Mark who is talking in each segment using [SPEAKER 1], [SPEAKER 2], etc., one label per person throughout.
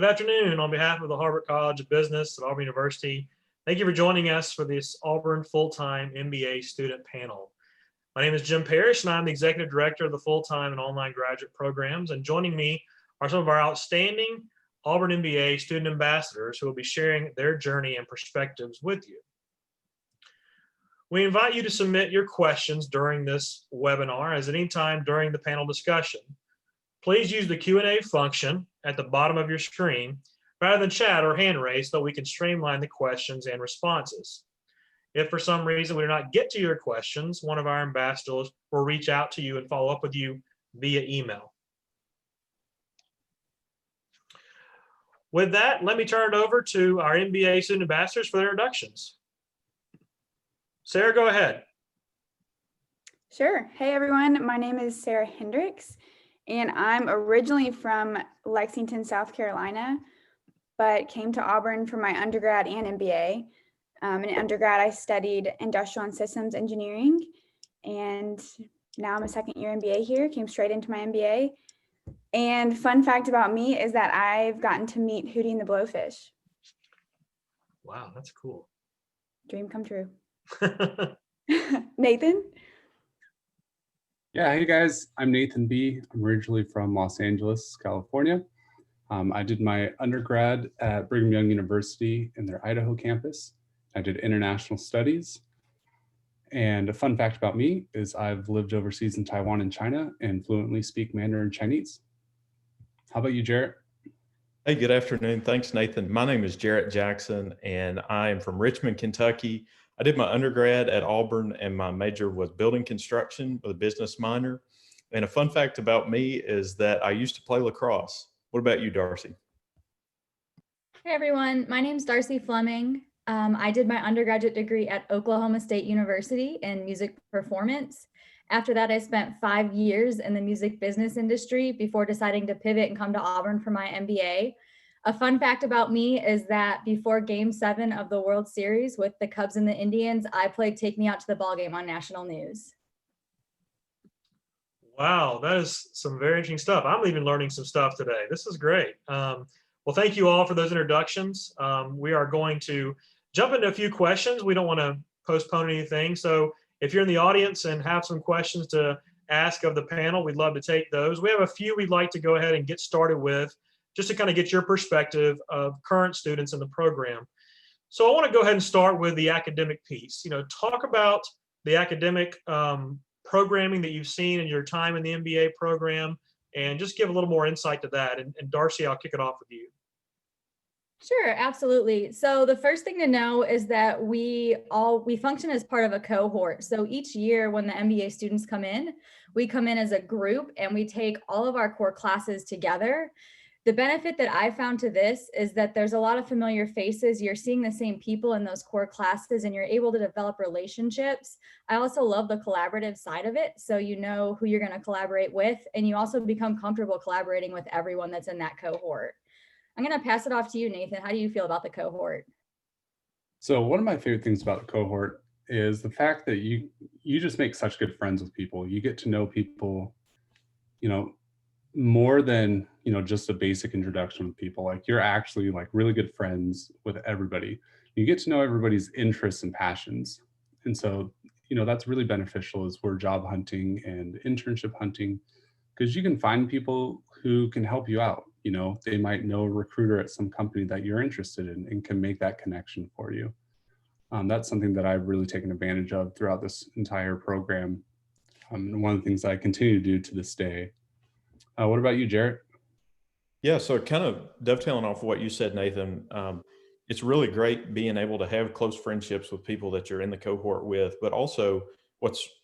[SPEAKER 1] Good afternoon. On behalf of the Harvard College of Business at Auburn University, thank you for joining us for this Auburn Full-Time MBA student panel. My name is Jim Parrish, and I'm the Executive Director of the Full-Time and Online Graduate Programs. And joining me are some of our outstanding Auburn MBA student ambassadors who will be sharing their journey and perspectives with you. We invite you to submit your questions during this webinar as at any time during the panel discussion. Please use the Q&A function at the bottom of your screen rather than chat or hand raise so we can streamline the questions and responses. If for some reason we do not get to your questions, one of our ambassadors will reach out to you and follow up with you via email. With that, let me turn it over to our MBA student ambassadors for their introductions. Sarah, go ahead.
[SPEAKER 2] Sure. Hey, everyone. My name is Sarah Hendricks, and I'm originally from Lexington, South Carolina, but came to Auburn for my undergrad and MBA. In undergrad, I studied industrial and systems engineering, and now I'm a second-year MBA here, came straight into my MBA. And fun fact about me is that I've gotten to meet Hootie and the Blowfish.
[SPEAKER 1] Wow, that's cool.
[SPEAKER 2] Dream come true. Nathan?
[SPEAKER 3] Yeah, hey guys, I'm Nathan B. I'm originally from Los Angeles, California. I did my undergrad at Brigham Young University in their Idaho campus. I did international studies. And a fun fact about me is I've lived overseas in Taiwan and China and fluently speak Mandarin Chinese. How about you, Jarrett?
[SPEAKER 4] Hey, good afternoon. Thanks, Nathan. My name is Jarrett Jackson, and I am from Richmond, Kentucky. I did my undergrad at Auburn, and my major was building construction with a business minor. And a fun fact about me is that I used to play lacrosse. What about you, Darcy?
[SPEAKER 5] Hey, everyone. My name's Darcy Fleming. I did my undergraduate degree at Oklahoma State University in music performance. After that, I spent 5 years in the music business industry before deciding to pivot and come to Auburn for my MBA. A fun fact about me is that before Game 7 of the World Series with the Cubs and the Indians, I played Take Me Out to the Ballgame on national news.
[SPEAKER 1] Wow, that is some very interesting stuff. I'm even learning some stuff today. This is great. Well, thank you all for those introductions. We are going to jump into a few questions. We don't want to postpone anything. So if you're in the audience and have some questions to ask of the panel, we'd love to take those. We have a few we'd like to go ahead and get started with, just to kind of get your perspective of current students in the program. So I want to go ahead and start with the academic piece. Talk about the academic programming that you've seen in your time in the MBA program, and just give a little more insight to that. And Darcy, I'll kick it off with you.
[SPEAKER 5] Sure, absolutely. So the first thing to know is that we function as part of a cohort. So each year when the MBA students come in, we come in as a group and we take all of our core classes together. The benefit that I found to this is that there's a lot of familiar faces. You're seeing the same people in those core classes and you're able to develop relationships. I also love the collaborative side of it. So you know who you're going to collaborate with, and you also become comfortable collaborating with everyone that's in that cohort. I'm going to pass it off to you, Nathan. How do you feel about the cohort?
[SPEAKER 3] So one of my favorite things about the cohort is the fact that you just make such good friends with people. You get to know people, more than just a basic introduction with people. Like, you're actually like really good friends with everybody. You get to know everybody's interests and passions, and so that's really beneficial as we're job hunting and internship hunting, because you can find people who can help you out. They might know a recruiter at some company that you're interested in and can make that connection for you. That's something that I've really taken advantage of throughout this entire program, and one of the things that I continue to do to this day. What about you, Jarrett?
[SPEAKER 4] Yeah, so kind of dovetailing off of what you said, Nathan, it's really great being able to have close friendships with people that you're in the cohort with, but also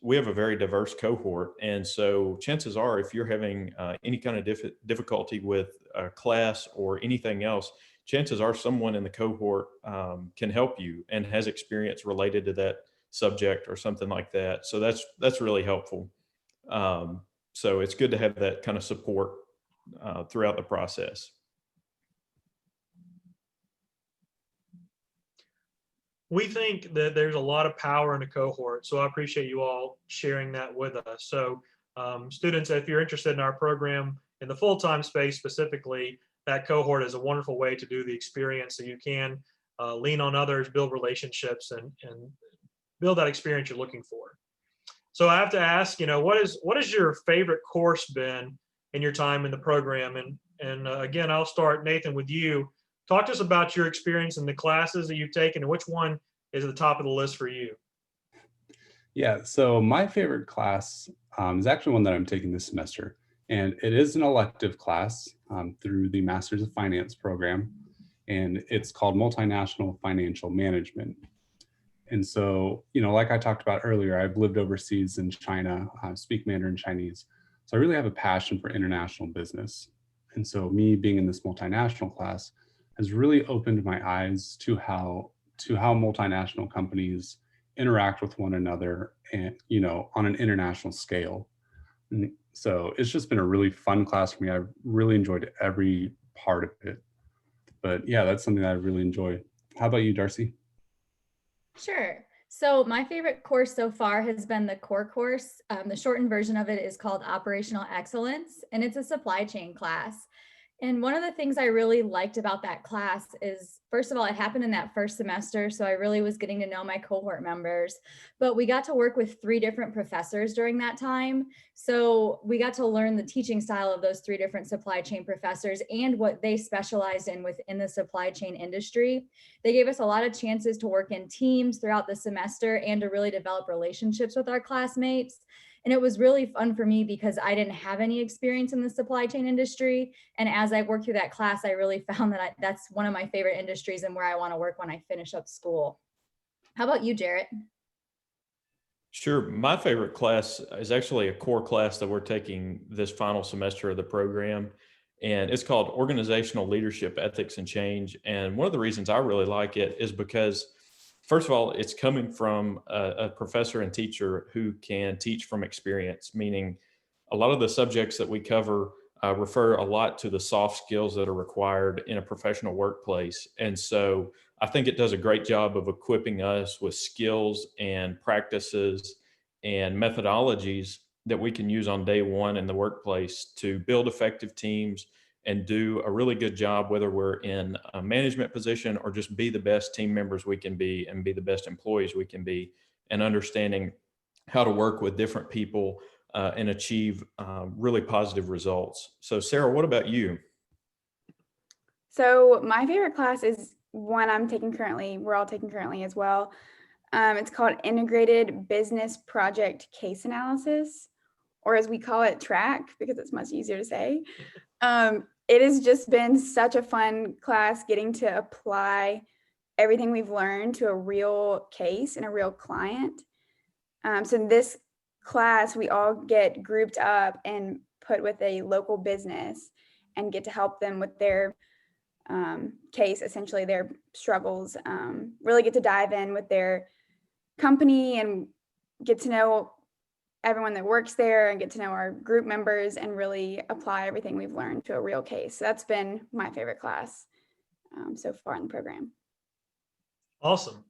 [SPEAKER 4] we have a very diverse cohort. And so chances are, if you're having any kind of difficulty with a class or anything else, chances are someone in the cohort can help you and has experience related to that subject or something like that. So that's really helpful. So it's good to have that kind of support throughout the process.
[SPEAKER 1] We think that there's a lot of power in a cohort, so I appreciate you all sharing that with us. So students, if you're interested in our program in the full-time space specifically, that cohort is a wonderful way to do the experience so you can lean on others, build relationships, and build that experience you're looking for. So I have to ask, what is your favorite course been in your time in the program? And again, I'll start, Nathan, with you. Talk to us about your experience in the classes that you've taken and which one is at the top of the list for you.
[SPEAKER 3] Yeah, so my favorite class is actually one that I'm taking this semester, and it is an elective class through the Masters of Finance program, and it's called Multinational Financial Management. And so, like I talked about earlier, I've lived overseas in China, speak Mandarin Chinese, so I really have a passion for international business. And so me being in this multinational class has really opened my eyes to how multinational companies interact with one another and, on an international scale. And so it's just been a really fun class for me. I've really enjoyed every part of it. But yeah, that's something that I really enjoy. How about you, Darcy?
[SPEAKER 5] Sure. So my favorite course so far has been the core course. The shortened version of it is called Operational Excellence, and it's a supply chain class. And one of the things I really liked about that class is, first of all, it happened in that first semester. So I really was getting to know my cohort members, but we got to work with 3 different professors during that time. So we got to learn the teaching style of those 3 different supply chain professors and what they specialized in within the supply chain industry. They gave us a lot of chances to work in teams throughout the semester and to really develop relationships with our classmates. And it was really fun for me because I didn't have any experience in the supply chain industry. And as I worked through that class, I really found that that's one of my favorite industries and where I want to work when I finish up school. How about you, Jarrett?
[SPEAKER 4] Sure. My favorite class is actually a core class that we're taking this final semester of the program. And it's called Organizational Leadership, Ethics, and Change. And one of the reasons I really like it is because, first of all, it's coming from a professor and teacher who can teach from experience, meaning a lot of the subjects that we cover refer a lot to the soft skills that are required in a professional workplace. And so I think it does a great job of equipping us with skills and practices and methodologies that we can use on day one in the workplace to build effective teams and do a really good job, whether we're in a management position or just be the best team members we can be and be the best employees we can be, and understanding how to work with different people and achieve really positive results. So Sarah, what about you?
[SPEAKER 2] So my favorite class is one we're all taking currently as well. It's called Integrated Business Project Case Analysis, or as we call it, TRAC, because it's much easier to say. It has just been such a fun class getting to apply everything we've learned to a real case and a real client. So in this class, we all get grouped up and put with a local business and get to help them with their case, essentially their struggles, really get to dive in with their company and get to know everyone that works there and get to know our group members and really apply everything we've learned to a real case. So that's been my favorite class so far in the program.
[SPEAKER 1] Awesome.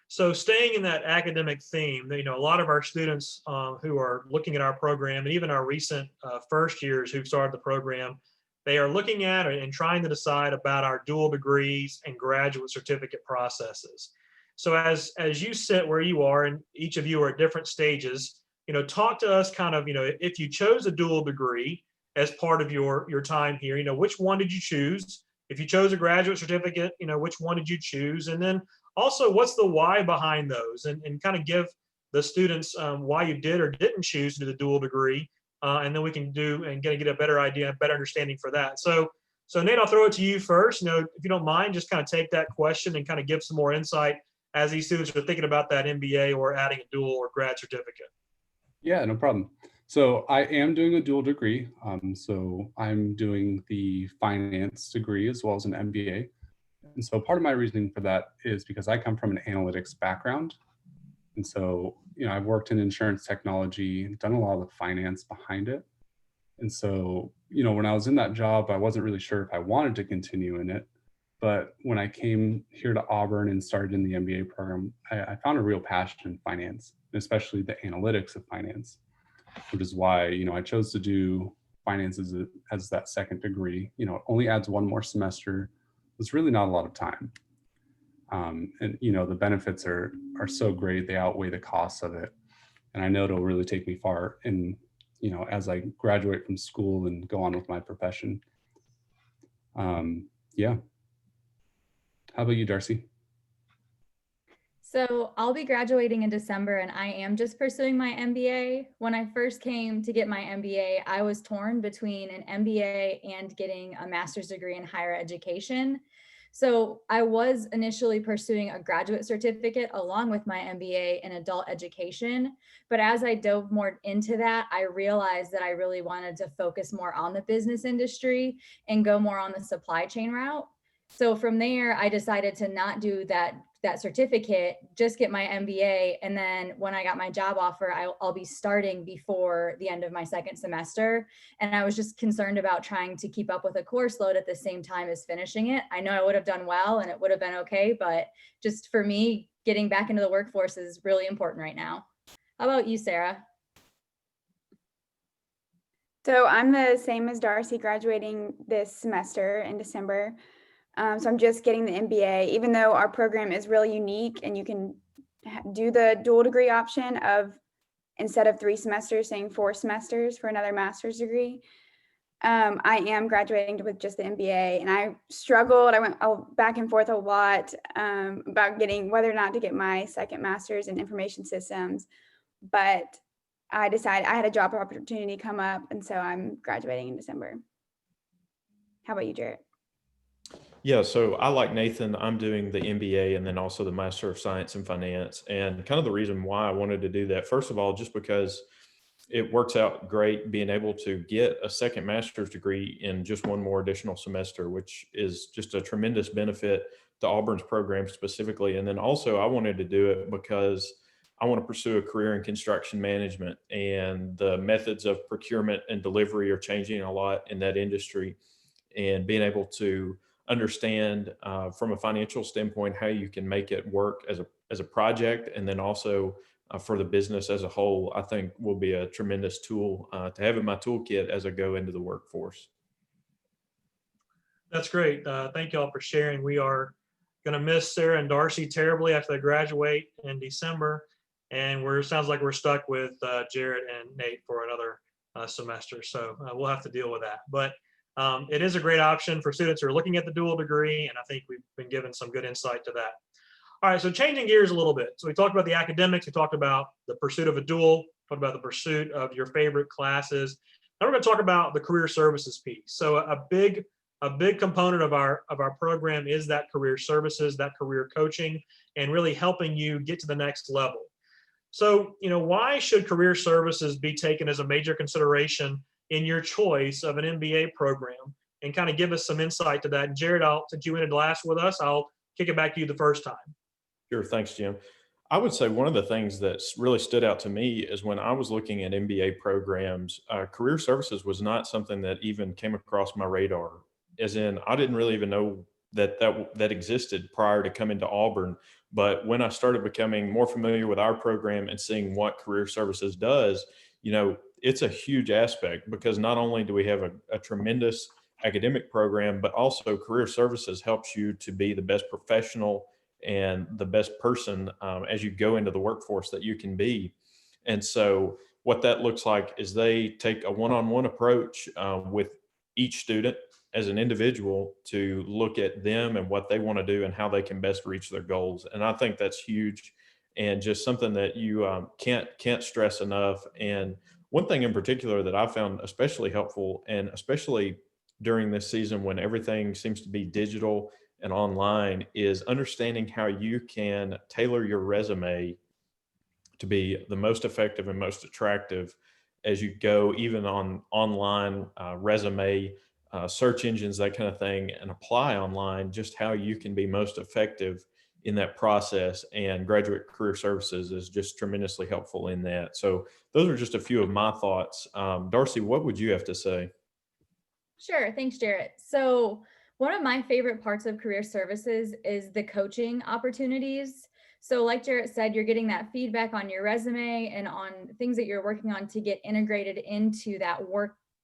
[SPEAKER 1] So staying in that academic theme, a lot of our students who are looking at our program, and even our recent first years who've started the program, they are looking at and trying to decide about our dual degrees and graduate certificate processes. So as you sit where you are, and each of you are at different stages, talk to us kind of, if you chose a dual degree as part of your time here, which one did you choose? If you chose a graduate certificate, which one did you choose? And then also, what's the why behind those? And kind of give the students why you did or didn't choose to do the dual degree. And then we can get a better idea, a better understanding for that. So Nate, I'll throw it to you first. If you don't mind, just kind of take that question and kind of give some more insight as these students are thinking about that MBA or adding a dual or grad certificate.
[SPEAKER 3] Yeah, no problem. So I am doing a dual degree. So I'm doing the finance degree as well as an MBA. And so part of my reasoning for that is because I come from an analytics background. And so, I've worked in insurance technology, done a lot of the finance behind it. And so, when I was in that job, I wasn't really sure if I wanted to continue in it. But when I came here to Auburn and started in the MBA program, I found a real passion in finance, especially the analytics of finance, which is why, I chose to do finances as that second degree. You know, it only adds one more semester. It's really not a lot of time. And, you know, the benefits are so great. They outweigh the costs of it. And I know it'll really take me far in, you know, as I graduate from school and go on with my profession. Yeah. How about you, Darcy?
[SPEAKER 5] So I'll be graduating in December and I am just pursuing my MBA. When I first came to get my MBA, I was torn between an MBA and getting a master's degree in higher education. So I was initially pursuing a graduate certificate along with my MBA in adult education. But as I dove more into that, I realized that I really wanted to focus more on the business industry and go more on the supply chain route. So from there, I decided to not do that certificate, just get my MBA. And then when I got my job offer, I'll be starting before the end of my second semester. And I was just concerned about trying to keep up with a course load at the same time as finishing it. I know I would have done well and it would have been okay, but just for me, getting back into the workforce is really important right now. How about you, Sarah?
[SPEAKER 2] So I'm the same as Darcy, graduating this semester in December. So I'm just getting the MBA, even though our program is really unique and you can do the dual degree option of, instead of 3 semesters, saying 4 semesters for another master's degree. I am graduating with just the MBA, and I struggled. I went back and forth a lot about getting whether or not to get my second master's in information systems, but I decided I had a job opportunity come up, and so I'm graduating in December. How about you, Jarrett?
[SPEAKER 4] Yeah, so I, like Nathan, I'm doing the MBA and then also the Master of Science in Finance. And kind of the reason why I wanted to do that, first of all, just because it works out great being able to get a second master's degree in just one more additional semester, which is just a tremendous benefit to Auburn's program specifically. And then also I wanted to do it because I want to pursue a career in construction management, and the methods of procurement and delivery are changing a lot in that industry, and being able to understand from a financial standpoint how you can make it work as a project, and then also for the business as a whole, I think will be a tremendous tool to have in my toolkit as I go into the workforce.
[SPEAKER 1] That's great. Thank you all for sharing. We are going to miss Sarah and Darcy terribly after they graduate in December. And sounds like we're stuck with Jarrett and Nate for another semester. So we'll have to deal with that. But it is a great option for students who are looking at the dual degree. And I think we've been given some good insight to that. All right, so changing gears a little bit. So we talked about the academics. We talked about the pursuit of a dual, talked about the pursuit of your favorite classes. Now we're going to talk about the career services piece. So a big component of our program is that career services, that career coaching, and really helping you get to the next level. So, you know, why should career services be taken as a major consideration in your choice of an MBA program? And kind of give us some insight to that. And Jared, since you ended last with us, I'll kick it back to you the first time.
[SPEAKER 4] Sure. Thanks, Jim. I would say one of the things that's really stood out to me is when I was looking at MBA programs, career services was not something that even came across my radar. As in, I didn't really even know that existed prior to coming to Auburn. But when I started becoming more familiar with our program and seeing what career services does, you know, it's a huge aspect, because not only do we have a tremendous academic program, but also career services helps you to be the best professional and the best person as you go into the workforce that you can be. And so what that looks like is they take a one-on-one approach with each student as an individual to look at them and what they want to do and how they can best reach their goals. And I think that's huge, and just something that you can't stress enough. And one thing in particular that I found especially helpful, and especially during this season when everything seems to be digital and online, is understanding how you can tailor your resume to be the most effective and most attractive as you go, even on online resume search engines, that kind of thing, and apply online just how you can be most effective in that process. And graduate career services is just tremendously helpful in that. So those are just a few of my thoughts. Darcy, what would you have to say?
[SPEAKER 5] Sure. Thanks, Jarrett. So one of my favorite parts of career services is the coaching opportunities. So like Jarrett said, you're getting that feedback on your resume and on things that you're working on to get integrated into that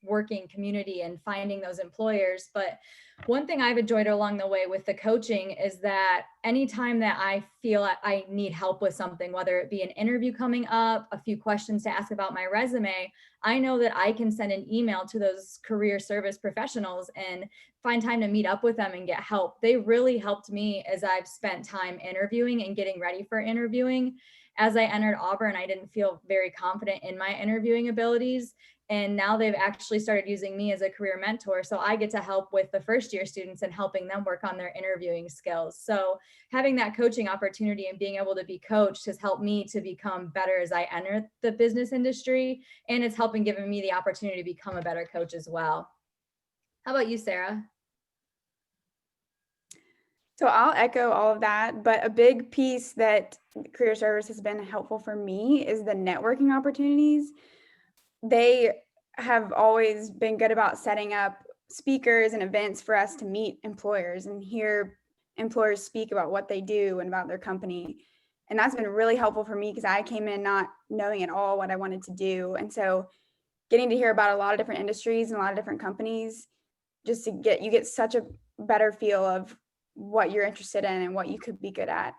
[SPEAKER 5] working community and finding those employers. But one thing I've enjoyed along the way with the coaching is that anytime that I feel I need help with something, whether it be an interview coming up, a few questions to ask about my resume, I know that I can send an email to those career service professionals and find time to meet up with them and get help. They really helped me as I've spent time interviewing and getting ready for interviewing. As I entered Auburn, I didn't feel very confident in my interviewing abilities. And now they've actually started using me as a career mentor. So I get to help with the first year students and helping them work on their interviewing skills. So having that coaching opportunity and being able to be coached has helped me to become better as I enter the business industry. And it's helping giving me the opportunity to become a better coach as well. How about you, Sarah?
[SPEAKER 2] So I'll echo all of that, but a big piece that career service has been helpful for me is the networking opportunities. They have always been good about setting up speakers and events for us to meet employers and hear employers speak about what they do and about their company. And that's been really helpful for me because I came in not knowing at all what I wanted to do. And so getting to hear about a lot of different industries and a lot of different companies, just to you get such a better feel of what you're interested in and what you could be good at.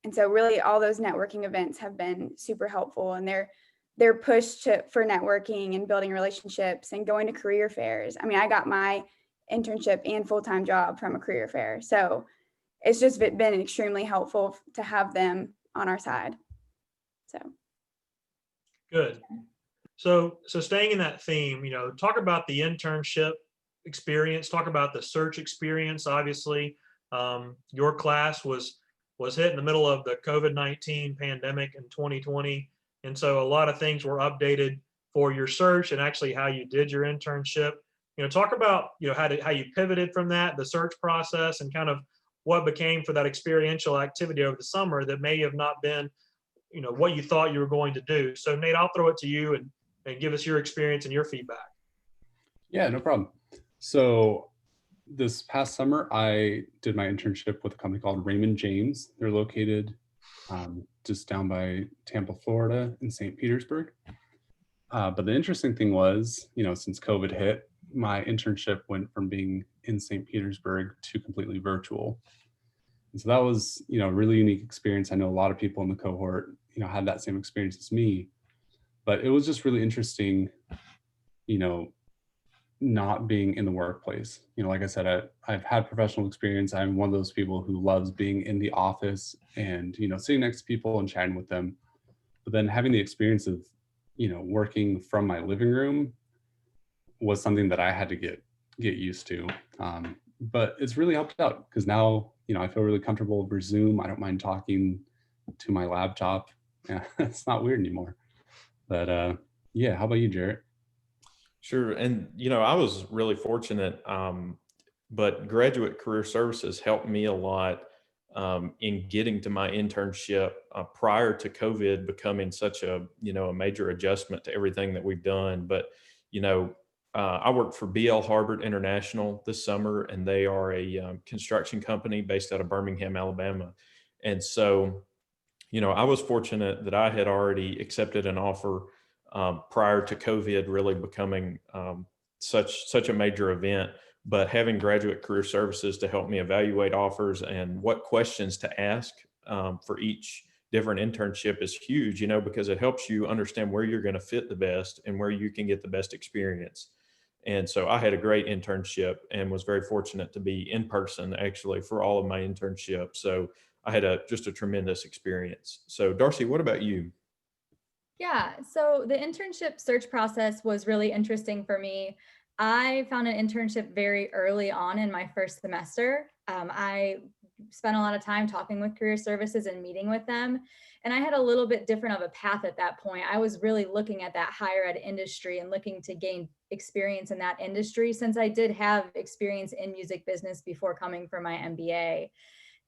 [SPEAKER 2] And so really all those networking events have been super helpful, and they're pushed for networking and building relationships and going to career fairs. I mean, I got my internship and full-time job from a career fair. So it's just been extremely helpful to have them on our side. So.
[SPEAKER 1] Good. So staying in that theme, talk about the internship experience, talk about the search experience. Obviously, your class was hit in the middle of the COVID-19 pandemic in 2020. And so a lot of things were updated for your search and actually how you did your internship. Talk about, how you pivoted from that, the search process, and kind of what became for that experiential activity over the summer that may have not been, what you thought you were going to do. So Nate, I'll throw it to you and give us your experience and your feedback.
[SPEAKER 3] Yeah, no problem. So this past summer, I did my internship with a company called Raymond James. They're located just down by Tampa, Florida, in St. Petersburg. But the interesting thing was, since COVID hit, my internship went from being in St. Petersburg to completely virtual. And so that was, a really unique experience. I know a lot of people in the cohort, had that same experience as me, but it was just really interesting, not being in the workplace. Like I said, I've had professional experience. I'm one of those people who loves being in the office and, sitting next to people and chatting with them. But then having the experience of, working from my living room was something that I had to get used to. But it's really helped out because now, I feel really comfortable over Zoom. I don't mind talking to my laptop. Yeah, it's not weird anymore. But yeah, how about you, Jarrett?
[SPEAKER 4] Sure. And, I was really fortunate, but graduate career services helped me a lot in getting to my internship prior to COVID becoming such a major adjustment to everything that we've done. But, I worked for BL Harbert International this summer, and they are a construction company based out of Birmingham, Alabama. And so, I was fortunate that I had already accepted an offer prior to COVID really becoming such a major event. But having graduate career services to help me evaluate offers and what questions to ask for each different internship is huge, because it helps you understand where you're going to fit the best and where you can get the best experience. And so I had a great internship and was very fortunate to be in person actually for all of my internship. So I had just a tremendous experience. So Darcy, what about you?
[SPEAKER 5] Yeah, so the internship search process was really interesting for me. I found an internship very early on in my first semester. I spent a lot of time talking with career services and meeting with them. And I had a little bit different of a path at that point. I was really looking at that higher ed industry and looking to gain experience in that industry since I did have experience in music business before coming for my MBA.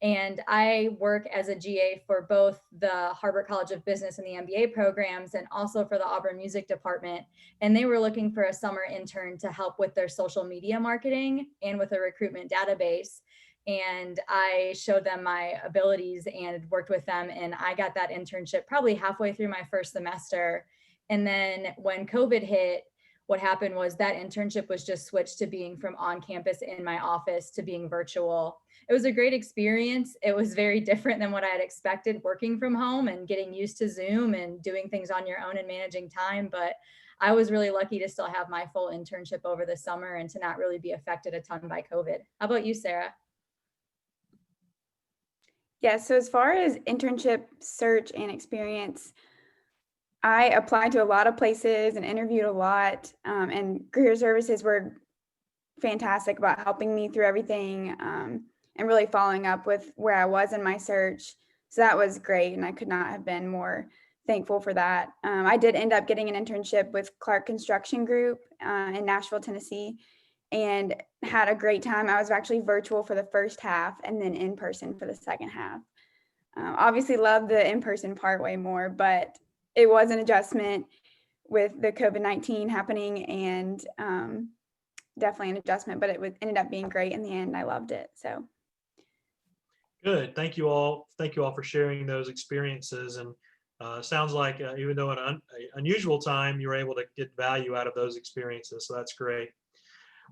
[SPEAKER 5] And I work as a GA for both the Harvard College of Business and the MBA programs and also for the Auburn Music Department. And they were looking for a summer intern to help with their social media marketing and with a recruitment database. And I showed them my abilities and worked with them. And I got that internship probably halfway through my first semester. And then when COVID hit, what happened was that internship was just switched to being from on campus in my office to being virtual. It was a great experience. It was very different than what I had expected, working from home and getting used to Zoom and doing things on your own and managing time. But I was really lucky to still have my full internship over the summer and to not really be affected a ton by COVID. How about you, Sarah?
[SPEAKER 2] Yeah, so as far as internship search and experience, I applied to a lot of places and interviewed a lot, and career services were fantastic about helping me through everything, and really following up with where I was in my search. So that was great, and I could not have been more thankful for that. I did end up getting an internship with Clark Construction Group in Nashville, Tennessee, and had a great time. I was actually virtual for the first half and then in person for the second half. Obviously loved the in-person part way more, but it was an adjustment with the COVID-19 happening, and definitely an adjustment, but ended up being great in the end. I loved it. So
[SPEAKER 1] Good. Thank you all. Thank you all for sharing those experiences. And sounds like even though in an unusual time, you were able to get value out of those experiences. So that's great.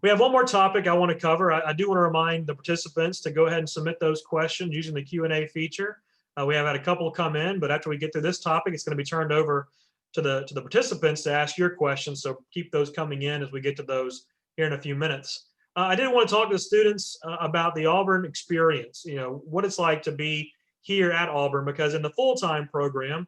[SPEAKER 1] We have one more topic I want to cover. I do want to remind the participants to go ahead and submit those questions using the Q&A feature. We have had a couple come in, but after we get through this topic, it's going to be turned over to the participants to ask your questions. So keep those coming in as we get to those here in a few minutes. I did want to talk to the students about the Auburn experience, what it's like to be here at Auburn, because in the full-time program,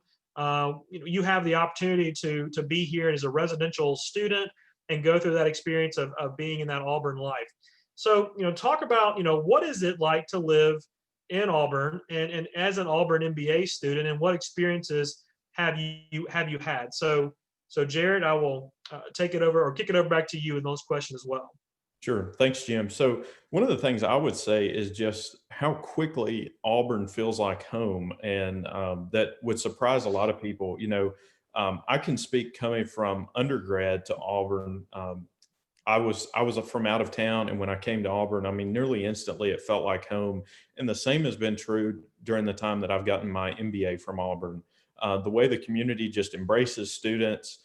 [SPEAKER 1] you have the opportunity to be here as a residential student and go through that experience of being in that Auburn life. So, talk about, what is it like to live in Auburn and as an Auburn MBA student, and what experiences have you had? So Jared, I will take it over or kick it over back to you with those questions as well.
[SPEAKER 4] Sure. Thanks, Jim. So one of the things I would say is just how quickly Auburn feels like home, and that would surprise a lot of people. I can speak coming from undergrad to Auburn. I was from out of town, and when I came to Auburn, I mean, nearly instantly it felt like home. And the same has been true during the time that I've gotten my MBA from Auburn. The way the community just embraces students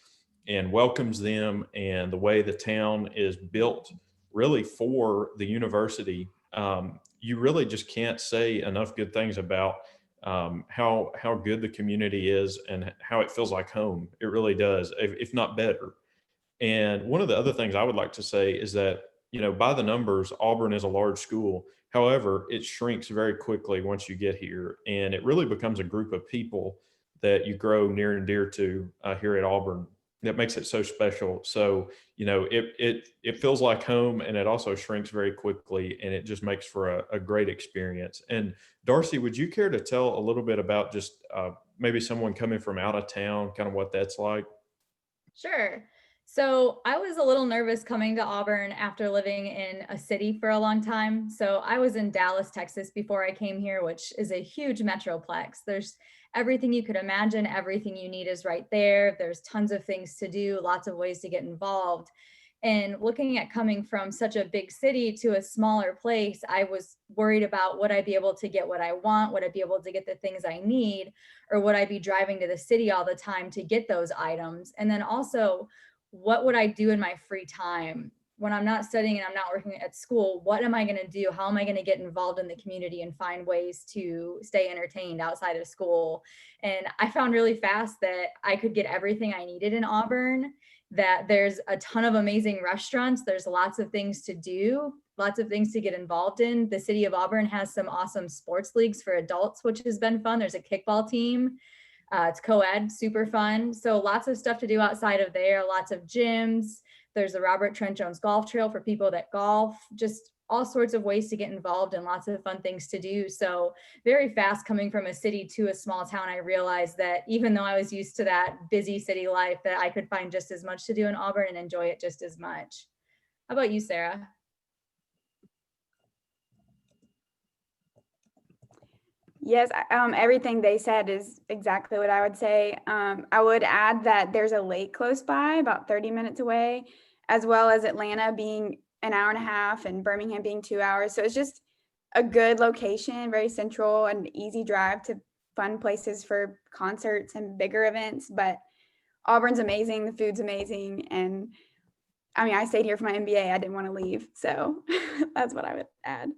[SPEAKER 4] and welcomes them, and the way the town is built really for the university, you really just can't say enough good things about how good the community is and how it feels like home. It really does, if not better. And one of the other things I would like to say is that, by the numbers, Auburn is a large school. However, it shrinks very quickly once you get here, and it really becomes a group of people that you grow near and dear to here at Auburn. That makes it so special. So, it feels like home, and it also shrinks very quickly, and it just makes for a great experience. And Darcy, would you care to tell a little bit about just maybe someone coming from out of town, kind of what that's like?
[SPEAKER 5] Sure. So I was a little nervous coming to Auburn after living in a city for a long time. So I was in Dallas, Texas before I came here, which is a huge metroplex. There's everything you could imagine, everything you need is right there. There's tons of things to do, lots of ways to get involved. And looking at coming from such a big city to a smaller place, I was worried about, would I be able to get what I want? Would I be able to get the things I need? Or would I be driving to the city all the time to get those items? And then also, what would I do in my free time when I'm not studying and I'm not working at school? What am I going to do? How am I going to get involved in the community and find ways to stay entertained outside of school? And I found really fast that I could get everything I needed in Auburn, that there's a ton of amazing restaurants. There's lots of things to do, lots of things to get involved in. The city of Auburn has some awesome sports leagues for adults, which has been fun. There's a kickball team. It's co-ed, super fun. So lots of stuff to do outside of there, lots of gyms. There's the Robert Trent Jones Golf Trail for people that golf, just all sorts of ways to get involved and lots of fun things to do. So very fast coming from a city to a small town, I realized that even though I was used to that busy city life, that I could find just as much to do in Auburn and enjoy it just as much. How about you, Sarah?
[SPEAKER 2] yes, everything they said is exactly what I would say. I would add that there's a lake close by, about 30 minutes away, as well as Atlanta being an hour and a half and Birmingham being 2 hours. So it's just a good location, very central and easy drive to fun places for concerts and bigger events. But Auburn's amazing, the food's amazing, and I mean, I stayed here for my MBA. I didn't want to leave. So that's what I would add.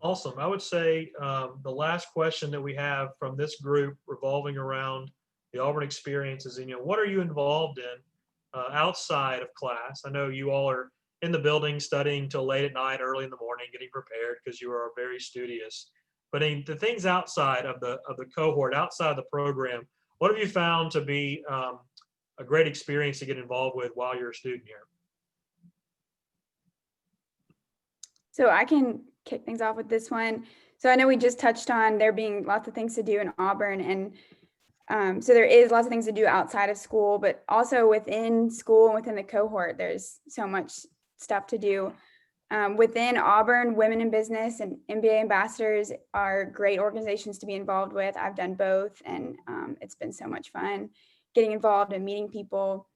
[SPEAKER 1] Awesome. I would say the last question that we have from this group revolving around the Auburn experience is, what are you involved in outside of class? I know you all are in the building studying till late at night, early in the morning, getting prepared because you are very studious. But in the things outside of the cohort, outside of the program, what have you found to be a great experience to get involved with while you're a student here?
[SPEAKER 2] So I can kick things off with this one. So I know we just touched on there being lots of things to do in Auburn, and so there is lots of things to do outside of school, but also within school and within the cohort, there's so much stuff to do. Within Auburn, Women in Business and MBA ambassadors are great organizations to be involved with. I've done both, and it's been so much fun getting involved and meeting people,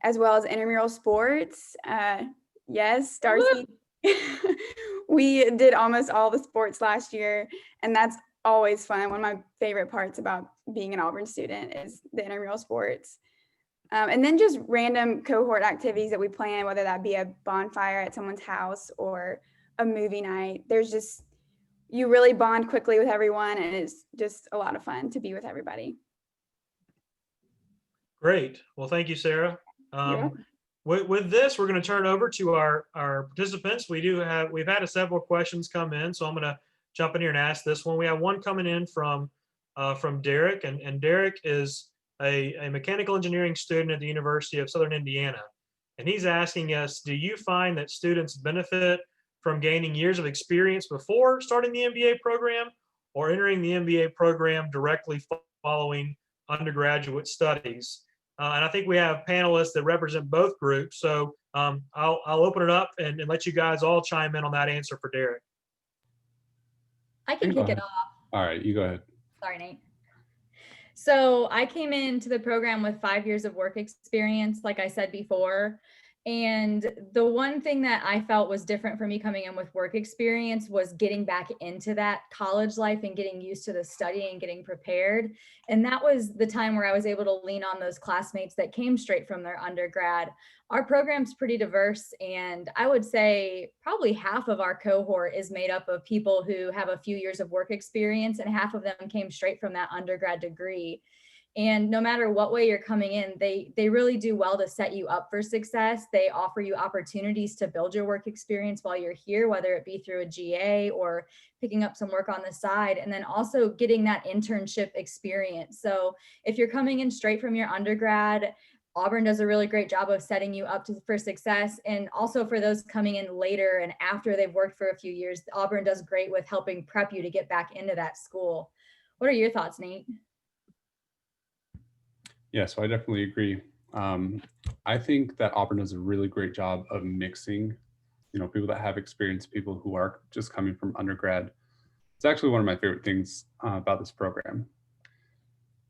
[SPEAKER 2] as well as intramural sports. Yes, Darcy. We did almost all the sports last year, and that's always fun. One of my favorite parts about being an Auburn student is the intramural sports. And then just random cohort activities that we plan, whether that be a bonfire at someone's house or a movie night. You really bond quickly with everyone, and it's just a lot of fun to be with everybody.
[SPEAKER 1] Great. Well, thank you, Sarah. With this, we're going to turn it over to our participants. We've had several questions come in, so I'm going to jump in here and ask this one. We have one coming in from Derek, and Derek is a mechanical engineering student at the University of Southern Indiana. And he's asking us, do you find that students benefit from gaining years of experience before starting the MBA program or entering the MBA program directly following undergraduate studies? And I think we have panelists that represent both groups. So I'll open it up and let you guys all chime in on that answer for Derek.
[SPEAKER 5] I can kick it off.
[SPEAKER 3] All right, you go ahead.
[SPEAKER 5] Sorry, Nate. So I came into the program with 5 years of work experience, like I said before. And the one thing that I felt was different for me coming in with work experience was getting back into that college life and getting used to the study and getting prepared. And that was the time where I was able to lean on those classmates that came straight from their undergrad. Our program's pretty diverse, and I would say probably half of our cohort is made up of people who have a few years of work experience, and half of them came straight from that undergrad degree. And no matter what way you're coming in, they really do well to set you up for success. They offer you opportunities to build your work experience while you're here, whether it be through a GA or picking up some work on the side, and then also getting that internship experience. So if you're coming in straight from your undergrad, Auburn does a really great job of setting you up for success. And also for those coming in later and after they've worked for a few years, Auburn does great with helping prep you to get back into that school. What are your thoughts, Nate?
[SPEAKER 3] Yeah, so I definitely agree. I think that Auburn does a really great job of mixing, people that have experience, people who are just coming from undergrad. It's actually one of my favorite things about this program,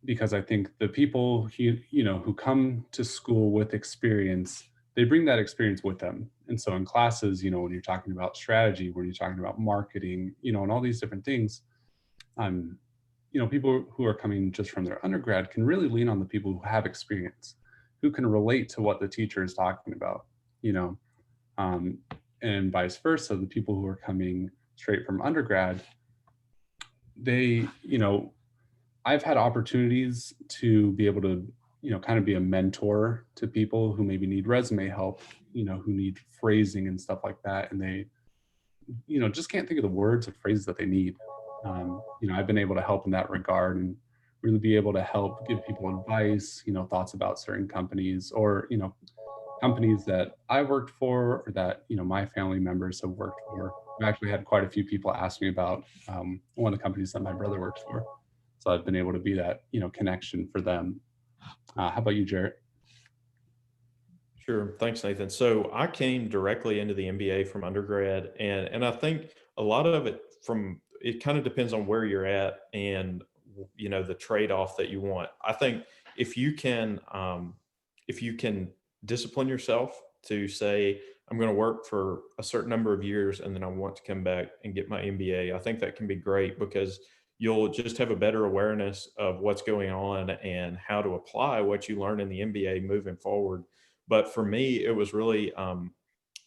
[SPEAKER 3] because I think the people who come to school with experience, they bring that experience with them. And so in classes, when you're talking about strategy, when you're talking about marketing, and all these different things, people who are coming just from their undergrad can really lean on the people who have experience, who can relate to what the teacher is talking about, and vice versa. The people who are coming straight from undergrad, I've had opportunities to be able to, kind of be a mentor to people who maybe need resume help, who need phrasing and stuff like that. And they, just can't think of the words or phrases that they need. I've been able to help in that regard and really be able to help give people advice, thoughts about certain companies or, companies that I worked for or that, my family members have worked for. I've actually had quite a few people ask me about one of the companies that my brother works for. So I've been able to be that, connection for them. How about you, Jarrett?
[SPEAKER 4] Sure. Thanks, Nathan. So I came directly into the MBA from undergrad, and I think a lot of it kind of depends on where you're at and the trade-off that you want. I think if you can discipline yourself to say, I'm going to work for a certain number of years and then I want to come back and get my MBA, I think that can be great because you'll just have a better awareness of what's going on and how to apply what you learn in the MBA moving forward. But for me, it was really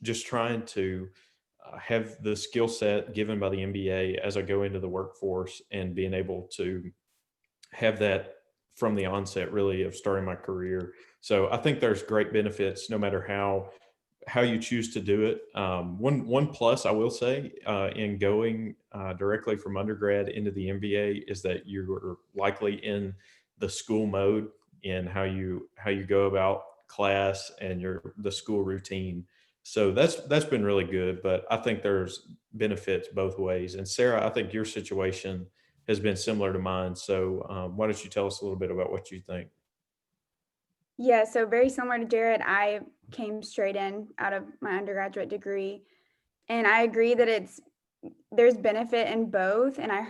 [SPEAKER 4] just trying to have the skill set given by the MBA as I go into the workforce, and being able to have that from the onset, really, of starting my career. So I think there's great benefits no matter how you choose to do it. One plus I will say in going directly from undergrad into the MBA is that you're likely in the school mode in how you go about class and the school routine. So that's been really good. But I think there's benefits both ways. And Sarah, I think your situation has been similar to mine. So why don't you tell us a little bit about what you think?
[SPEAKER 2] Yeah, so very similar to Jared, I came straight in out of my undergraduate degree, and I agree that there's benefit in both. And I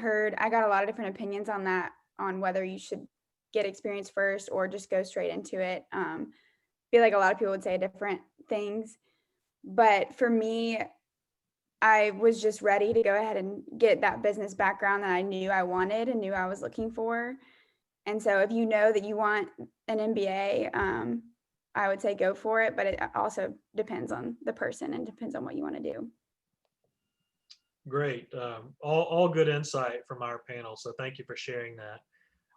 [SPEAKER 2] got a lot of different opinions on that, on whether you should get experience first or just go straight into it. Feel like a lot of people would say different things, but for me, I was just ready to go ahead and get that business background that I knew I wanted and knew I was looking for. And so if you know that you want an MBA, I would say go for it, but it also depends on the person and depends on what you want to do.
[SPEAKER 1] Great. All good insight from our panel. So thank you for sharing that.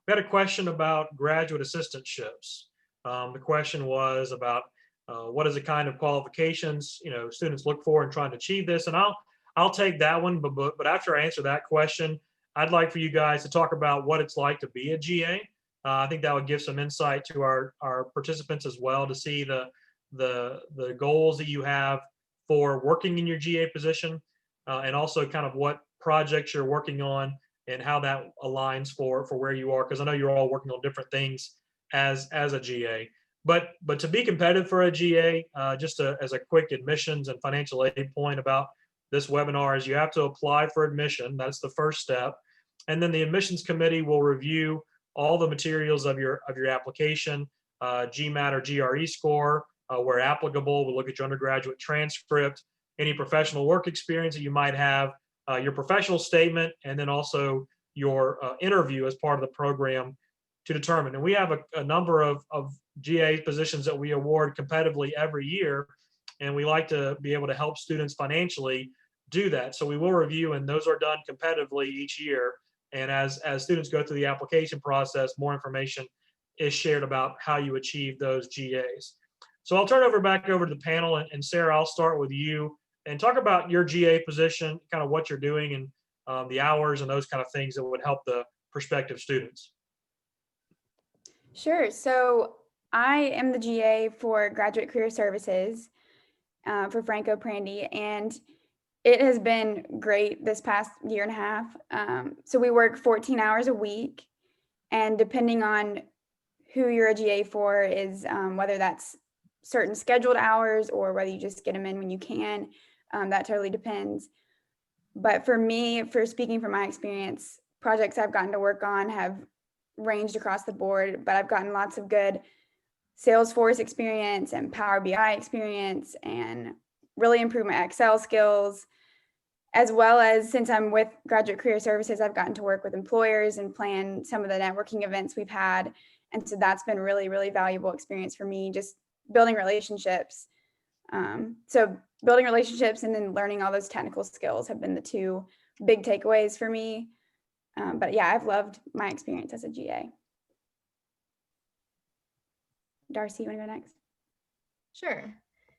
[SPEAKER 1] We had a question about graduate assistantships. The question was about what is the kind of qualifications students look for in trying to achieve this. And I'll take that one. But after I answer that question, I'd like for you guys to talk about what it's like to be a GA. I think that would give some insight to our participants as well, to see the goals that you have for working in your GA position, and also kind of what projects you're working on and how that aligns for where you are. Because I know you're all working on different things as a GA. But to be competitive for a GA, as a quick admissions and financial aid point about this webinar, is you have to apply for admission. That's the first step. And then the admissions committee will review all the materials of your application, GMAT or GRE score, where applicable. We'll look at your undergraduate transcript, any professional work experience that you might have, your professional statement, and then also your interview as part of the program to determine. And we have a number of GA positions that we award competitively every year, and we like to be able to help students financially do that. So we will review, and those are done competitively each year. And as students go through the application process, more information is shared about how you achieve those GAs. So I'll turn back over to the panel, and Sarah, I'll start with you and talk about your GA position, kind of what you're doing, and the hours and those kind of things that would help the prospective students.
[SPEAKER 2] Sure. So I am the GA for Graduate Career Services for Franco Prandi, and it has been great this past year and a half. So we work 14 hours a week, and depending on who you're a GA for is whether that's certain scheduled hours or whether you just get them in when you can. That totally depends. But for me, for speaking from my experience, projects I've gotten to work on have ranged across the board, but I've gotten lots of good Salesforce experience and Power BI experience, and really improved my Excel skills, as well as, since I'm with Graduate Career Services, I've gotten to work with employers and plan some of the networking events we've had. And so that's been really, really valuable experience for me, just building relationships. So building relationships and then learning all those technical skills have been the two big takeaways for me. But yeah, I've loved my experience as a GA. Darcy, you want to go next?
[SPEAKER 5] Sure.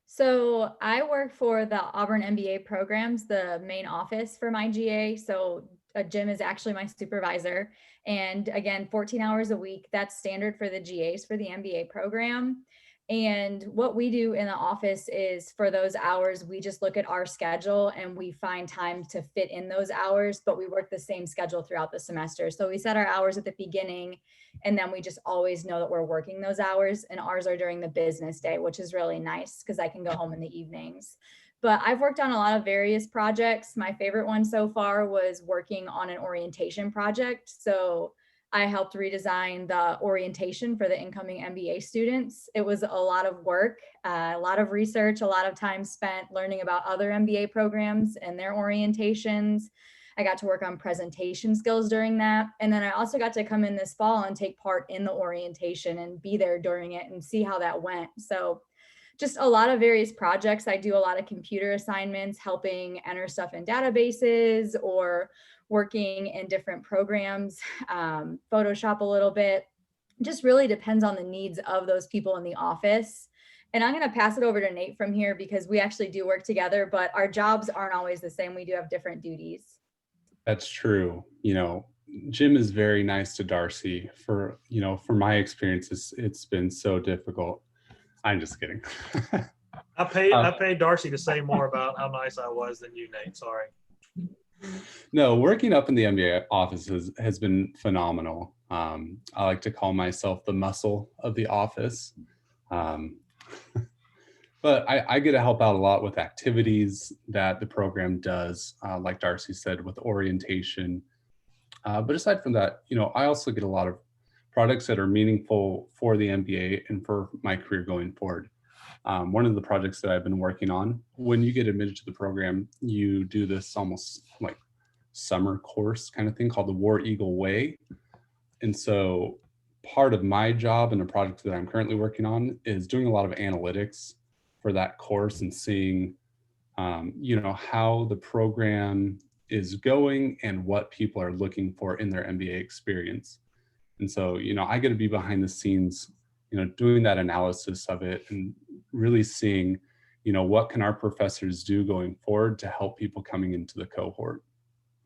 [SPEAKER 5] So I work for the Auburn MBA programs, the main office for my GA. So Jim is actually my supervisor. And again, 14 hours a week, that's standard for the GAs for the MBA program. And what we do in the office is, for those hours, we just look at our schedule and we find time to fit in those hours, but we work the same schedule throughout the semester. So we set our hours at the beginning, and then we just always know that we're working those hours, and ours are during the business day, which is really nice because I can go home in the evenings. But I've worked on a lot of various projects. My favorite one so far was working on an orientation project. So I helped redesign the orientation for the incoming MBA students. It was a lot of work, a lot of research, a lot of time spent learning about other MBA programs and their orientations, I got to work on presentation skills during that. And then I also got to come in this fall and take part in the orientation and be there during it and see how that went. So just a lot of various projects. I do a lot of computer assignments, helping enter stuff in databases or working in different programs, Photoshop a little bit. Just really depends on the needs of those people in the office. And I'm going to pass it over to Nate from here because we actually do work together, but our jobs aren't always the same. We do have different duties.
[SPEAKER 3] That's true. Jim is very nice to Darcy. For my experience, it's been so difficult. I'm just kidding.
[SPEAKER 1] I paid Darcy to say more about how nice I was than you, Nate. Sorry.
[SPEAKER 3] No, working up in the MBA office has been phenomenal. I like to call myself the muscle of the office. But I get to help out a lot with activities that the program does, like Darcy said, with orientation. But aside from that, I also get a lot of projects that are meaningful for the MBA and for my career going forward. One of the projects that I've been working on, when you get admitted to the program, you do this almost like summer course kind of thing called the War Eagle Way. And so part of my job and the project that I'm currently working on is doing a lot of analytics for that course and seeing, how the program is going and what people are looking for in their MBA experience. And so, I get to be behind the scenes, doing that analysis of it and really seeing, what can our professors do going forward to help people coming into the cohort.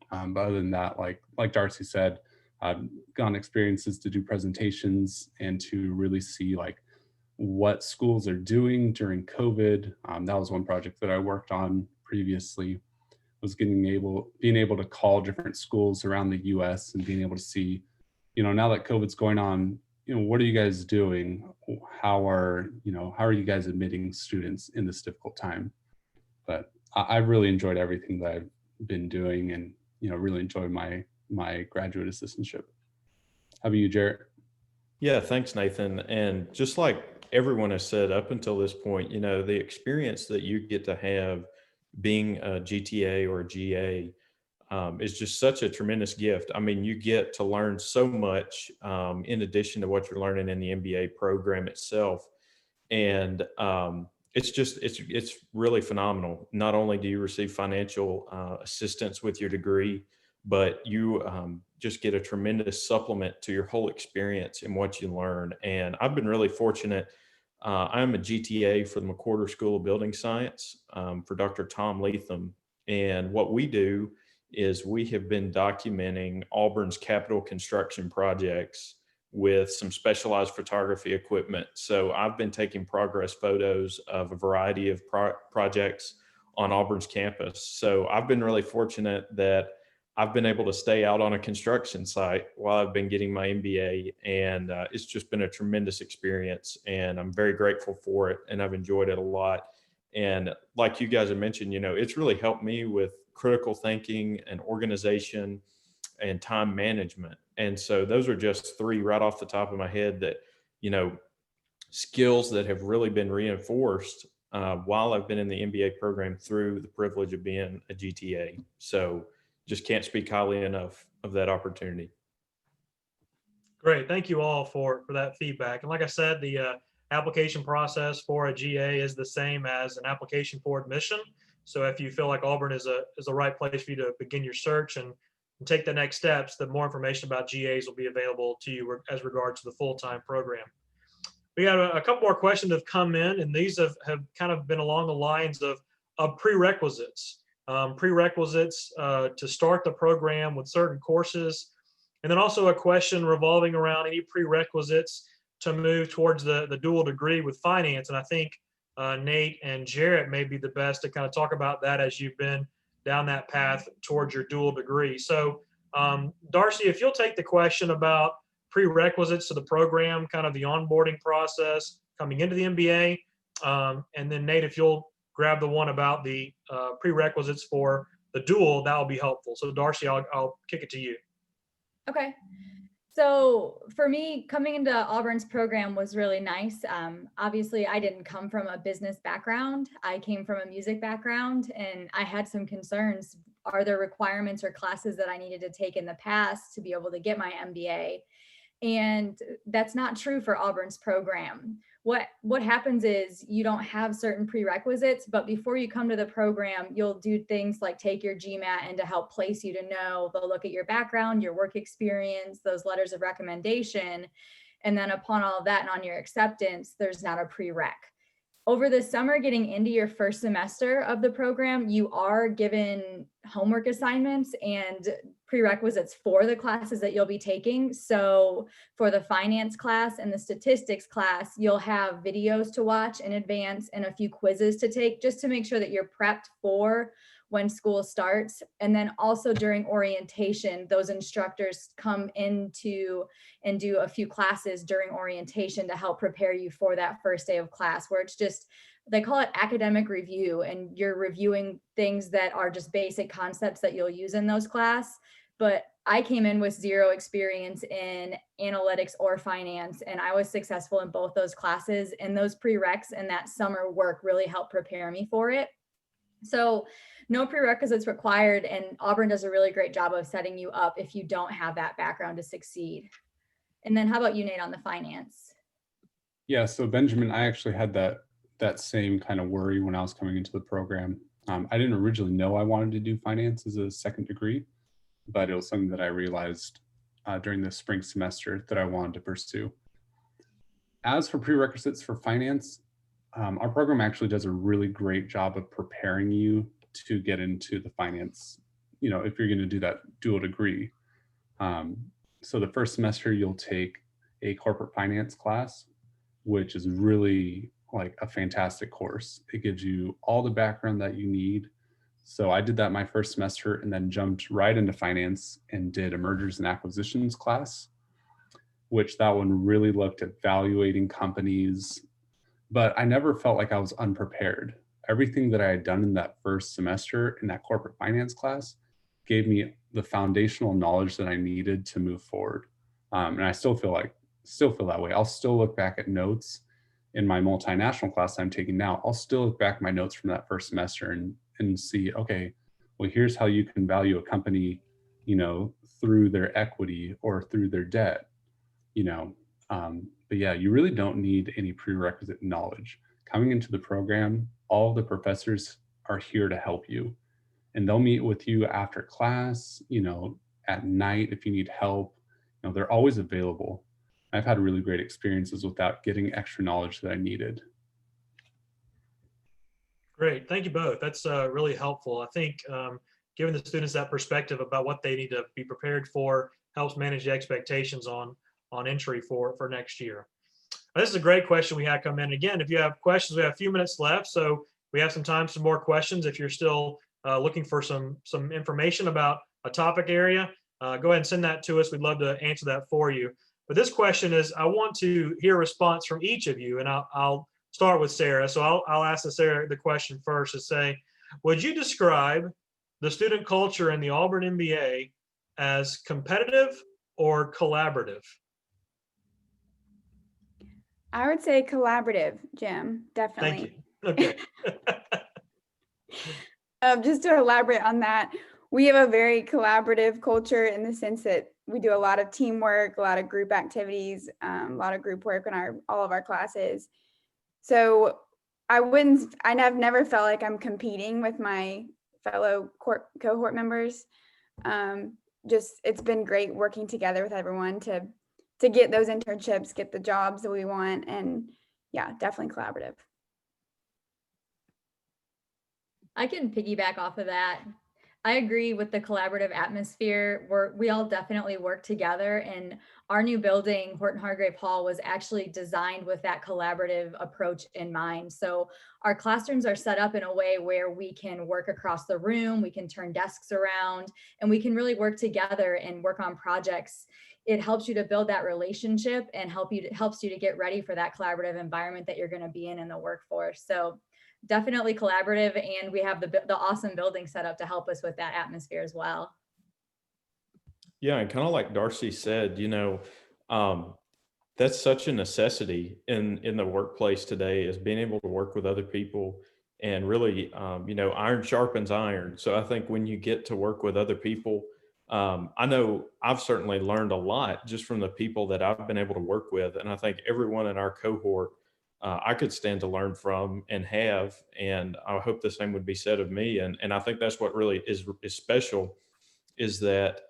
[SPEAKER 3] But other than that, like Darcy said, I've gone experiences to do presentations and to really see what schools are doing during COVID. That was one project that I worked on previously, was being able to call different schools around the US and being able to see, now that COVID's going on, what are you guys doing? How are you guys admitting students in this difficult time? But I've really enjoyed everything that I've been doing and, really enjoyed my graduate assistantship. How about you, Jarrett?
[SPEAKER 4] Yeah, thanks, Nathan. And just like everyone has said up until this point, the experience that you get to have being a GTA or a GA is just such a tremendous gift. I mean, you get to learn so much in addition to what you're learning in the MBA program itself. And it's really phenomenal. Not only do you receive financial assistance with your degree, but you just get a tremendous supplement to your whole experience and what you learn. And I've been really fortunate. I'm a GTA for the McWhorter School of Building Science for Dr. Tom Leatham. And what we do is we have been documenting Auburn's capital construction projects with some specialized photography equipment. So I've been taking progress photos of a variety of projects on Auburn's campus. So I've been really fortunate that I've been able to stay out on a construction site while I've been getting my MBA, and it's just been a tremendous experience, and I'm very grateful for it, and I've enjoyed it a lot. And like you guys have mentioned, it's really helped me with critical thinking and organization and time management. And so those are just three right off the top of my head that, skills that have really been reinforced while I've been in the MBA program through the privilege of being a GTA. So just can't speak highly enough of that opportunity.
[SPEAKER 1] Great. Thank you all for that feedback. And like I said, the application process for a GA is the same as an application for admission. So if you feel like Auburn is the right place for you to begin your search and take the next steps, the more information about GAs will be available to you as regards to the full-time program. We got a couple more questions that have come in, and these have kind of been along the lines of prerequisites. Prerequisites to start the program with certain courses. And then also a question revolving around any prerequisites to move towards the dual degree with finance. And I think Nate and Jarrett may be the best to kind of talk about that as you've been down that path towards your dual degree. So Darcy, if you'll take the question about prerequisites to the program, kind of the onboarding process coming into the MBA, and then Nate, if you'll grab the one about the prerequisites for the dual, that will be helpful. So Darcy, I'll kick it to you.
[SPEAKER 5] Okay. So for me, coming into Auburn's program was really nice. Obviously, I didn't come from a business background. I came from a music background, and I had some concerns are there requirements or classes that I needed to take in the past to be able to get my MBA? And that's not true for Auburn's program. What happens is you don't have certain prerequisites, but before you come to the program, you'll do things like take your GMAT and to help place you to know. They'll look at your background, your work experience, those letters of recommendation. And then upon all of that and on your acceptance, there's not a prereq. Over the summer, getting into your first semester of the program, you are given homework assignments and prerequisites for the classes that you'll be taking. So for the finance class and the statistics class, you'll have videos to watch in advance and a few quizzes to take just to make sure that you're prepped for when school starts. And then also during orientation, those instructors come into and do a few classes during orientation to help prepare you for that first day of class, where it's just, they call it academic review, and you're reviewing things that are just basic concepts that you'll use in those class. But I came in with zero experience in analytics or finance, and I was successful in both those classes, and those prereqs and that summer work really helped prepare me for it. So no prerequisites required, and Auburn does a really great job of setting you up if you don't have that background to succeed. And then how about you, Nate, on the finance?
[SPEAKER 3] Yeah, so Benjamin, I actually had that same kind of worry when I was coming into the program. I didn't originally know I wanted to do finance as a second degree, but it was something that I realized during the spring semester that I wanted to pursue. As for prerequisites for finance, our program actually does a really great job of preparing you to get into the finance, if you're going to do that dual degree. So the first semester, you'll take a corporate finance class, which is really like a fantastic course. It gives you all the background that you need. So I did that my first semester and then jumped right into finance and did a mergers and acquisitions class, which that one really looked at valuating companies, but I never felt like I was unprepared. Everything that I had done in that first semester in that corporate finance class gave me the foundational knowledge that I needed to move forward. And I still feel that way. I'll still look back at notes in my multinational class I'm taking now. I'll still look back at my notes from that first semester and see, okay, well, here's how you can value a company, through their equity or through their debt, but yeah, you really don't need any prerequisite knowledge. Coming into the program, all the professors are here to help you, and they'll meet with you after class, at night if you need help. They're always available. I've had really great experiences without getting extra knowledge that I needed.
[SPEAKER 1] Great. Thank you both. That's really helpful. I think giving the students that perspective about what they need to be prepared for helps manage the expectations on entry for next year. This is a great question we had come in. Again, if you have questions, we have a few minutes left, so we have some time for some more questions. If you're still looking for some information about a topic area, go ahead and send that to us. We'd love to answer that for you. But this question is, I want to hear a response from each of you, and I'll start with Sarah. So I'll ask Sarah the question first, to say, would you describe the student culture in the Auburn MBA as competitive or collaborative?
[SPEAKER 2] I would say collaborative, Jim, definitely.
[SPEAKER 1] Thank you. Okay.
[SPEAKER 2] Just to elaborate on that, we have a very collaborative culture in the sense that we do a lot of teamwork, a lot of group activities, a lot of group work in all of our classes. So I've never felt like I'm competing with my fellow cohort members. It's been great working together with everyone to get those internships, get the jobs that we want, and yeah, definitely collaborative.
[SPEAKER 5] I can piggyback off of that. I agree with the collaborative atmosphere. We all definitely work together, and our new building, Horton Hargrave Hall, was actually designed with that collaborative approach in mind. So our classrooms are set up in a way where we can work across the room, we can turn desks around, and we can really work together and work on projects. It helps you to build that relationship and helps you to get ready for that collaborative environment that you're going to be in the workforce. So definitely collaborative, and we have the awesome building set up to help us with that atmosphere as well.
[SPEAKER 4] Yeah, and kind of like Darcy said, that's such a necessity in the workplace today, is being able to work with other people and really, iron sharpens iron. So I think when you get to work with other people, I know I've certainly learned a lot just from the people that I've been able to work with. And I think everyone in our cohort, I could stand to learn from and have, and I hope the same would be said of me. And I think that's what really is special, is that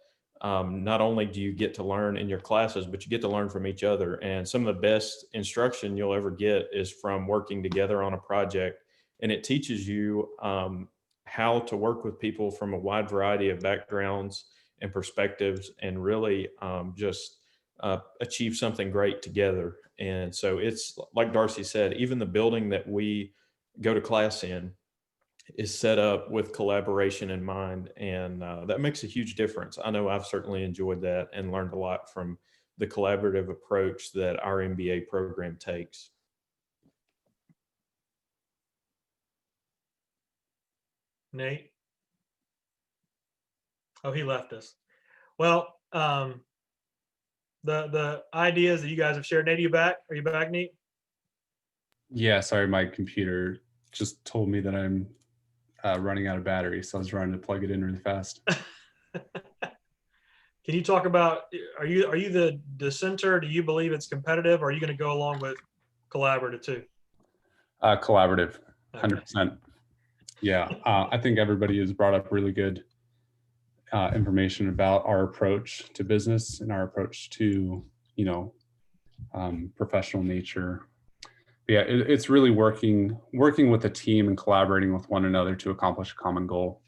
[SPEAKER 4] not only do you get to learn in your classes, but you get to learn from each other. And some of the best instruction you'll ever get is from working together on a project. And it teaches you how to work with people from a wide variety of backgrounds and perspectives, and really just achieve something great together. And so it's like Darcy said, even the building that we go to class in is set up with collaboration in mind, and that makes a huge difference. I know I've certainly enjoyed that and learned a lot from the collaborative approach that our MBA program takes.
[SPEAKER 1] Nate? Oh, he left us. Well, the ideas that you guys have shared. Nate, are you back? Are you back, Nate?
[SPEAKER 3] Yeah, sorry, my computer just told me that I'm running out of battery, so I was running to plug it in really fast.
[SPEAKER 1] Can you talk about, are you the dissenter? Do you believe it's competitive, or are you going to go along with collaborative too?
[SPEAKER 3] Collaborative,
[SPEAKER 1] Okay.
[SPEAKER 3] 100%. Yeah, I think everybody has brought up really good information about our approach to business and our approach to, professional nature. But yeah, it's really working with a team and collaborating with one another to accomplish a common goal.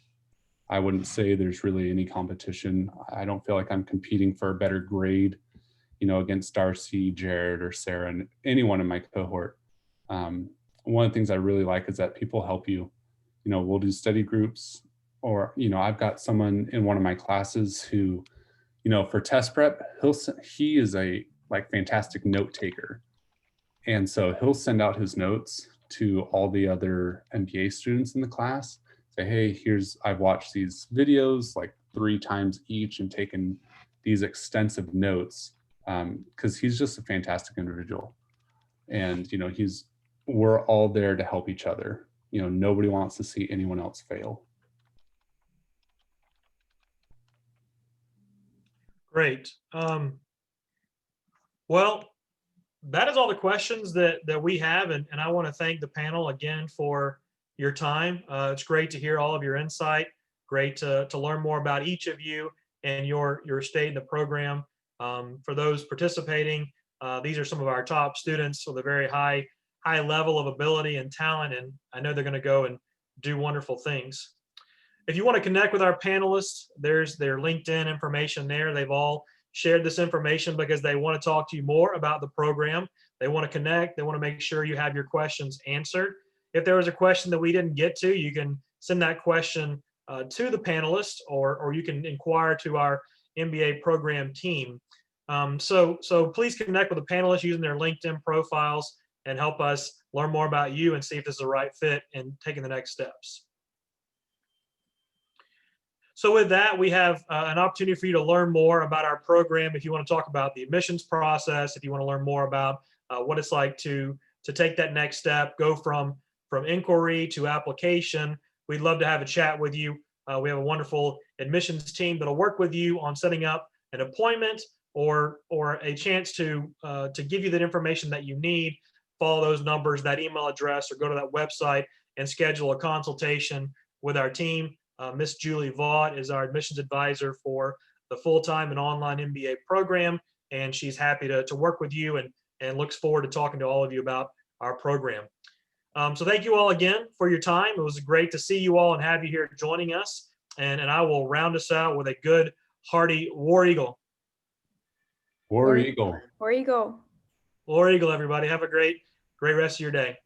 [SPEAKER 3] I wouldn't say there's really any competition. I don't feel like I'm competing for a better grade, against Darcy, Jared, or Sarah, and anyone in my cohort. One of the things I really like is that people help you. We'll do study groups, or, I've got someone in one of my classes who, for test prep, he is a fantastic note taker. And so he'll send out his notes to all the other MBA students in the class, say, hey, I've watched these videos like 3 times each and taken these extensive notes, because he's just a fantastic individual. And, we're all there to help each other. Nobody wants to see anyone else fail.
[SPEAKER 1] Great. Well, that is all the questions that we have, and I want to thank the panel again for your time. It's great to hear all of your insight. Great to learn more about each of you and your state in the program. For those participating, these are some of our top students with a very high level of ability and talent, and I know they're going to go and do wonderful things. If you want to connect with our panelists, there's their LinkedIn information there. They've all shared this information because they want to talk to you more about the program. They want to connect. They want to make sure you have your questions answered. If there was a question that we didn't get to, you can send that question to the panelists, or you can inquire to our MBA program team. So please connect with the panelists using their LinkedIn profiles and help us learn more about you and see if this is the right fit in taking the next steps. So with that, we have an opportunity for you to learn more about our program. If you want to talk about the admissions process, if you want to learn more about what it's like to take that next step, go from inquiry to application, we'd love to have a chat with you. We have a wonderful admissions team that'll work with you on setting up an appointment or a chance to give you that information that you need. Follow those numbers, that email address, or go to that website and schedule a consultation with our team. Miss Julie Vaught is our admissions advisor for the full-time and online MBA program, and she's happy to work with you and looks forward to talking to all of you about our program. So thank you all again for your time. It was great to see you all and have you here joining us. And I will round us out with a good, hearty War Eagle.
[SPEAKER 3] War Eagle.
[SPEAKER 2] War Eagle.
[SPEAKER 1] War Eagle, everybody. Have a great rest of your day.